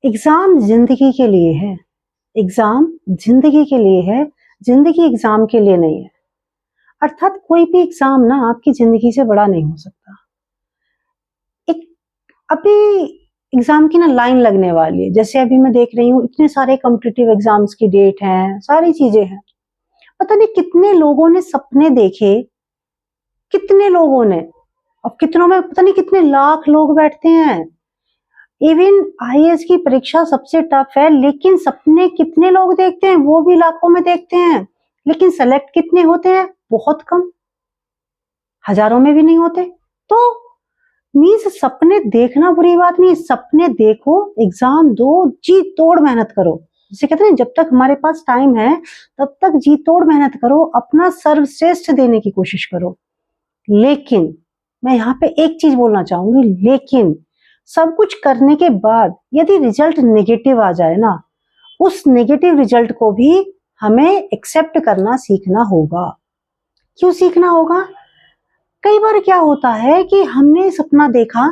Exam जिंदगी के लिए है। एग्जाम जिंदगी के लिए है, जिंदगी एग्जाम के लिए नहीं है। अर्थात कोई भी एग्जाम ना आपकी जिंदगी से बड़ा नहीं हो सकता। एक अभी एग्जाम की ना लाइन लगने वाली है, जैसे अभी मैं देख रही हूँ इतने सारे कॉम्पिटिटिव एग्जाम्स की डेट हैं, सारी चीजें हैं। पता नहीं कितने लोगों ने सपने देखे, कितने लोगों ने, अब कितनों में पता नहीं कितने लाख लोग बैठते हैं। इवन आईएएस की परीक्षा सबसे टफ है, लेकिन सपने कितने लोग देखते हैं, वो भी लाखों में देखते हैं। लेकिन सेलेक्ट कितने होते हैं? बहुत कम, हजारों में भी नहीं होते। तो मीन्स सपने देखना बुरी बात नहीं, सपने देखो, एग्जाम दो, जी तोड़ मेहनत करो। जिसे कहते हैं जब तक हमारे पास टाइम है तब तक जी तोड़ मेहनत करो, अपना सर्वश्रेष्ठ देने की कोशिश करो। लेकिन मैं यहाँ पे एक चीज बोलना चाहूंगी, लेकिन सब कुछ करने के बाद यदि रिजल्ट नेगेटिव आ जाए ना, उस नेगेटिव रिजल्ट को भी हमें एक्सेप्ट करना सीखना होगा। क्यों सीखना होगा? कई बार क्या होता है कि हमने सपना देखा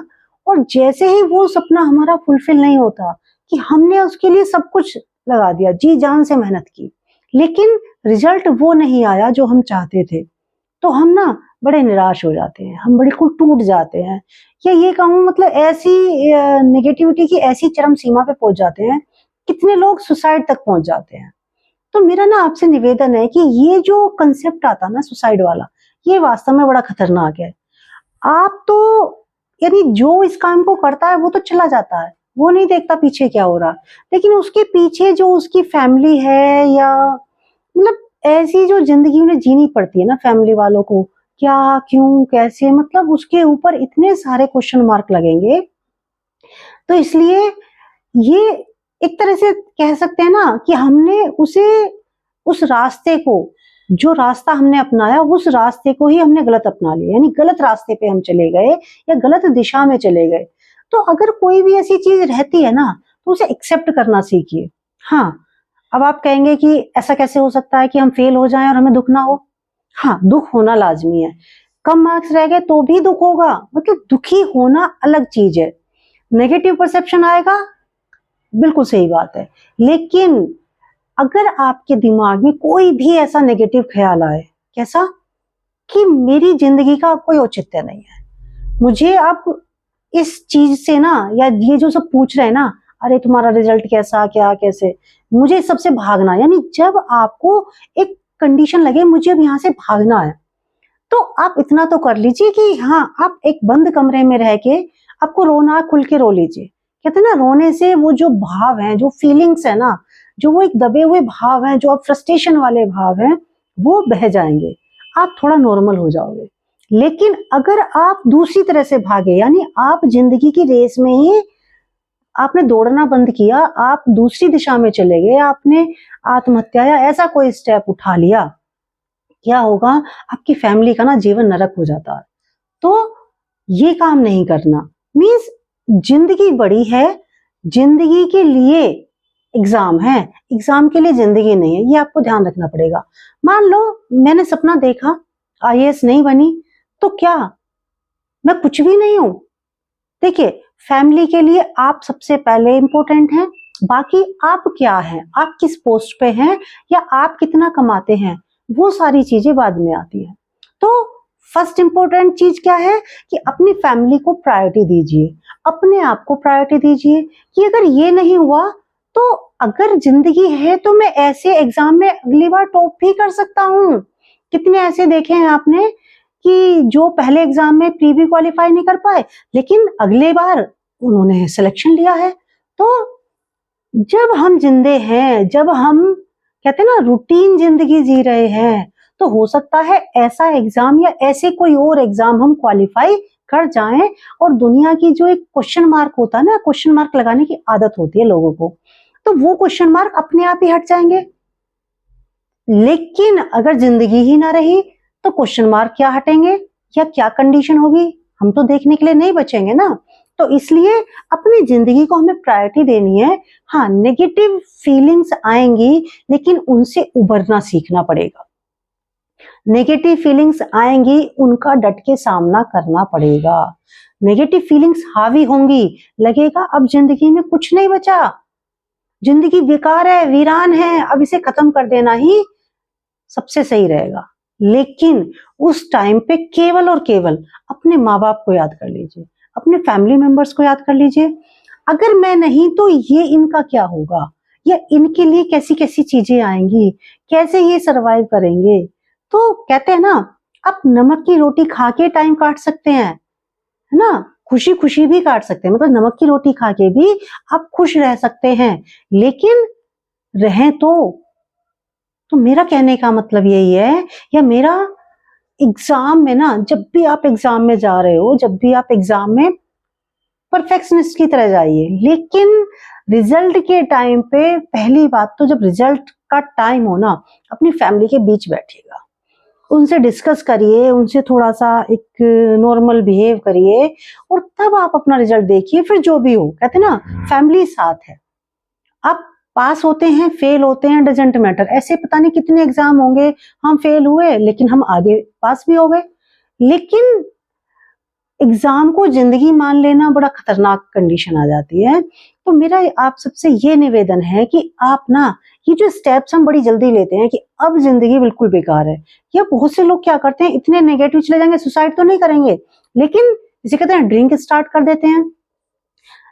और जैसे ही वो सपना हमारा फुलफिल नहीं होता, कि हमने उसके लिए सब कुछ लगा दिया, जी जान से मेहनत की, लेकिन रिजल्ट वो नहीं आया जो हम चाहते थे, तो हम ना बड़े निराश हो जाते हैं, हम बिल्कुल टूट जाते हैं। या ये कहूँ मतलब ऐसी नेगेटिविटी की ऐसी चरम सीमा पे पहुंच जाते हैं, कितने लोग सुसाइड तक पहुंच जाते हैं। तो मेरा ना आपसे निवेदन है कि ये जो कंसेप्ट आता ना सुसाइड वाला, ये वास्तव में बड़ा खतरनाक है। आप तो यानी जो इस काम को करता है वो तो चला जाता है, वो नहीं देखता पीछे क्या हो रहा, लेकिन उसके पीछे जो उसकी फैमिली है, या मतलब ऐसी जो जिंदगी उन्हें जीनी पड़ती है ना फैमिली वालों को, क्या क्यों कैसे, मतलब उसके ऊपर इतने सारे क्वेश्चन मार्क लगेंगे। तो इसलिए ये एक तरह से कह सकते हैं ना कि हमने उसे, उस रास्ते को, जो रास्ता हमने अपनाया उस रास्ते को ही हमने गलत अपना लिया, यानी गलत रास्ते पे हम चले गए या गलत दिशा में चले गए। तो अगर कोई भी ऐसी चीज रहती है ना, तो उसे एक्सेप्ट करना सीखिए। हाँ, अब आप कहेंगे कि ऐसा कैसे हो सकता है कि हम फेल हो जाएं और हमें दुख ना हो? हाँ, दुख होना लाजमी है, कम मार्क्स रह गए तो भी दुख होगा, मतलब दुखी होना अलग चीज है। नेगेटिव परसेप्शन आएगा, बिल्कुल सही बात है, लेकिन अगर आपके दिमाग में कोई भी ऐसा नेगेटिव ख्याल आए, कैसा कि मेरी जिंदगी का कोई औचित्य नहीं है, मुझे अब इस चीज से ना, या ये जो सब पूछ रहे हैं ना, अरे तुम्हारा रिजल्ट कैसा, क्या कैसे, मुझे इस सबसे भागना, यानी जब आपको एक कंडीशन लगे मुझे अब यहाँ से भागना है, तो आप इतना तो कर लीजिए कि हाँ, आप एक बंद कमरे में रह के आपको रोना, खुल के रो लीजिए। कहते हैं ना, रोने से वो जो भाव है, जो फीलिंग्स है ना, जो वो एक दबे हुए भाव हैं, जो आप फ्रस्ट्रेशन वाले भाव हैं, वो बह जाएंगे, आप थोड़ा नॉर्मल हो जाओगे। लेकिन अगर आप दूसरी तरह से भागे, यानी आप जिंदगी की रेस में ही आपने दौड़ना बंद किया, आप दूसरी दिशा में चले गए, आपने आत्महत्या या ऐसा कोई स्टेप उठा लिया, क्या होगा? आपकी फैमिली का ना जीवन नरक हो जाता है। तो ये काम नहीं करना। मीन्स जिंदगी बड़ी है, जिंदगी के लिए एग्जाम है, एग्जाम के लिए जिंदगी नहीं है, ये आपको ध्यान रखना पड़ेगा। मान लो मैंने सपना देखा, आईएएस नहीं बनी, तो क्या मैं कुछ भी नहीं हूं? देखिए, फैमिली के लिए आप सबसे पहले इंपॉर्टेंट हैं, बाकी आप क्या हैं, आप किस पोस्ट पे हैं, या आप कितना कमाते हैं, वो सारी चीजें बाद में आती हैं। तो फर्स्ट इंपॉर्टेंट चीज क्या है कि अपनी फैमिली को प्रायोरिटी दीजिए, अपने आप को प्रायोरिटी दीजिए, कि अगर ये नहीं हुआ तो अगर जिंदगी है तो मैं ऐसे एग्जाम में अगली बार टॉप भी कर सकता हूँ। कितने ऐसे देखे हैं आपने कि जो पहले एग्जाम में प्री भी क्वालिफाई नहीं कर पाए, लेकिन अगले बार उन्होंने सिलेक्शन लिया है। तो जब हम जिंदे हैं, जब हम कहते हैं ना रूटीन जिंदगी जी रहे हैं, तो हो सकता है ऐसा एग्जाम या ऐसे कोई और एग्जाम हम क्वालिफाई कर जाएं, और दुनिया की जो एक क्वेश्चन मार्क होता है ना, क्वेश्चन मार्क लगाने की आदत होती है लोगों को, तो वो क्वेश्चन मार्क अपने आप ही हट जाएंगे। लेकिन अगर जिंदगी ही ना रही तो क्वेश्चन मार्क क्या हटेंगे, या क्या कंडीशन होगी, हम तो देखने के लिए नहीं बचेंगे ना। तो इसलिए अपनी जिंदगी को हमें प्रायोरिटी देनी है। हाँ, नेगेटिव फीलिंग्स आएंगी, लेकिन उनसे उभरना सीखना पड़ेगा। नेगेटिव फीलिंग्स आएंगी, उनका डट के सामना करना पड़ेगा। नेगेटिव फीलिंग्स हावी होंगी, लगेगा अब जिंदगी में कुछ नहीं बचा, जिंदगी बेकार है, वीरान है, अब इसे खत्म कर देना ही सबसे सही रहेगा। लेकिन उस टाइम पे केवल और केवल अपने माँ बाप को याद कर लीजिए, अपने फैमिली मेंबर्स को याद कर लीजिए। अगर मैं नहीं तो ये इनका क्या होगा, या इनके लिए कैसी कैसी चीजें आएंगी, कैसे ये सरवाइव करेंगे। तो कहते हैं ना, आप नमक की रोटी खा के टाइम काट सकते हैं, है ना, खुशी खुशी भी काट सकते हैं, मतलब नमक की रोटी खा के भी आप खुश रह सकते हैं, लेकिन रहें तो मेरा कहने का मतलब यही है, या मेरा एग्जाम में ना, जब भी आप एग्जाम में जा रहे हो, जब भी आप एग्जाम में परफेक्शनिस्ट की तरह जाइए, लेकिन रिजल्ट के टाइम पे पहली बात तो जब रिजल्ट का टाइम हो ना, अपनी फैमिली के बीच बैठिएगा, उनसे डिस्कस करिए, उनसे थोड़ा सा एक नॉर्मल बिहेव करिए, और तब आप अपना रिजल्ट देखिए। फिर जो भी हो, कहते ना, फैमिली साथ है। आप पास होते हैं, फेल होते हैं, डजेंट मैटर। ऐसे पता नहीं कितने एग्जाम होंगे, हम फेल हुए लेकिन हम आगे पास भी हो गए। लेकिन एग्जाम को जिंदगी मान लेना बड़ा खतरनाक कंडीशन आ जाती है। तो मेरा आप सबसे ये निवेदन है कि आप ना, ये जो स्टेप्स हम बड़ी जल्दी लेते हैं कि अब जिंदगी बिल्कुल बेकार है, या बहुत से लोग क्या करते हैं, इतने नेगेटिव चले जाएंगे, सुसाइड तो नहीं करेंगे, लेकिन इसे कहते हैं ड्रिंक स्टार्ट कर देते हैं,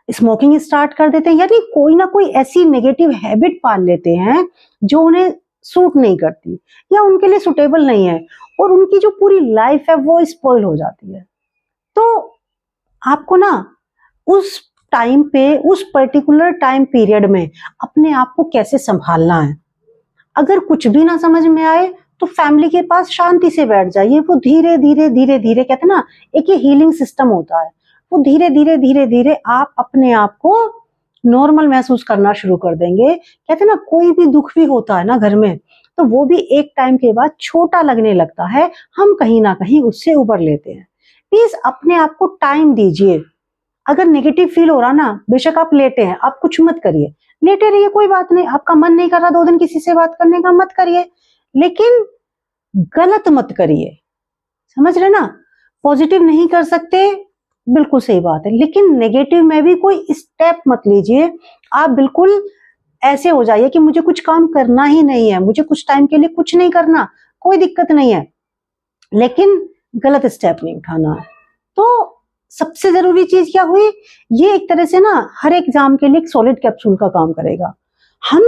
स्मोकिंग स्टार्ट कर देते हैं, यानी कोई ना कोई ऐसी नेगेटिव हैबिट पाल लेते हैं जो उन्हें सूट नहीं करती या उनके लिए सुटेबल नहीं है, और उनकी जो पूरी लाइफ है वो स्पॉइल हो जाती है। तो आपको ना उस टाइम पे, उस पर्टिकुलर टाइम पीरियड में अपने आप को कैसे संभालना है, अगर कुछ भी ना समझ में आए तो फैमिली के पास शांति से बैठ जाइए। वो धीरे धीरे धीरे धीरे, कहते हैं ना, एक ये हीलिंग सिस्टम होता है, वो धीरे धीरे धीरे धीरे आप अपने आप को नॉर्मल महसूस करना शुरू कर देंगे। कहते हैं ना, कोई भी दुख भी होता है ना घर में, तो वो भी एक टाइम के बाद छोटा लगने लगता है, हम कहीं ना कहीं उससे उबर लेते हैं। प्लीज अपने आप को टाइम दीजिए। अगर नेगेटिव फील हो रहा ना, बेशक आप लेटे हैं, आप कुछ मत करिए, लेटे रहिए, कोई बात नहीं। आपका मन नहीं कर रहा 2 दिन किसी से बात करने का, मत करिए, लेकिन गलत मत करिए। समझ रहे ना, पॉजिटिव नहीं कर सकते, बिल्कुल सही बात है, लेकिन नेगेटिव में भी कोई स्टेप मत लीजिए। आप बिल्कुल ऐसे हो जाइए कि मुझे कुछ काम करना ही नहीं है, मुझे कुछ टाइम के लिए कुछ नहीं करना, कोई दिक्कत नहीं है, लेकिन गलत स्टेप नहीं उठाना। तो सबसे जरूरी चीज क्या हुई, ये एक तरह से ना हर एग्जाम के लिए एक सॉलिड कैप्सूल का काम करेगा। हम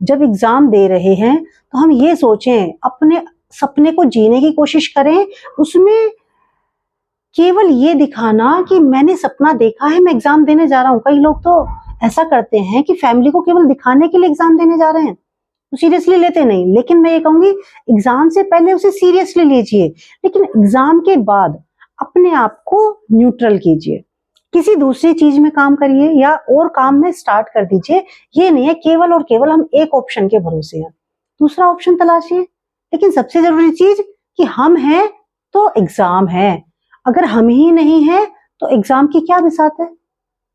जब एग्जाम दे रहे हैं तो हम ये सोचें, अपने सपने को जीने की कोशिश करें, उसमें केवल ये दिखाना कि मैंने सपना देखा है, मैं एग्जाम देने जा रहा हूँ। कई लोग तो ऐसा करते हैं कि फैमिली को केवल दिखाने के लिए एग्जाम देने जा रहे हैं, तो सीरियसली लेते नहीं। लेकिन मैं ये कहूंगी, एग्जाम से पहले उसे सीरियसली लीजिए, लेकिन एग्जाम के बाद अपने आप को न्यूट्रल कीजिए, किसी दूसरी चीज में काम करिए या और काम में स्टार्ट कर दीजिए। ये नहीं है केवल और केवल हम एक ऑप्शन के भरोसे हैं, दूसरा ऑप्शन तलाशिए। लेकिन सबसे जरूरी चीज कि हम हैं तो एग्जाम है, अगर हम ही नहीं है तो एग्जाम की क्या बिसात है।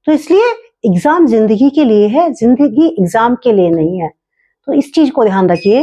तो इसलिए एग्जाम जिंदगी के लिए है, जिंदगी एग्जाम के लिए नहीं है। तो इस चीज को ध्यान रखिए।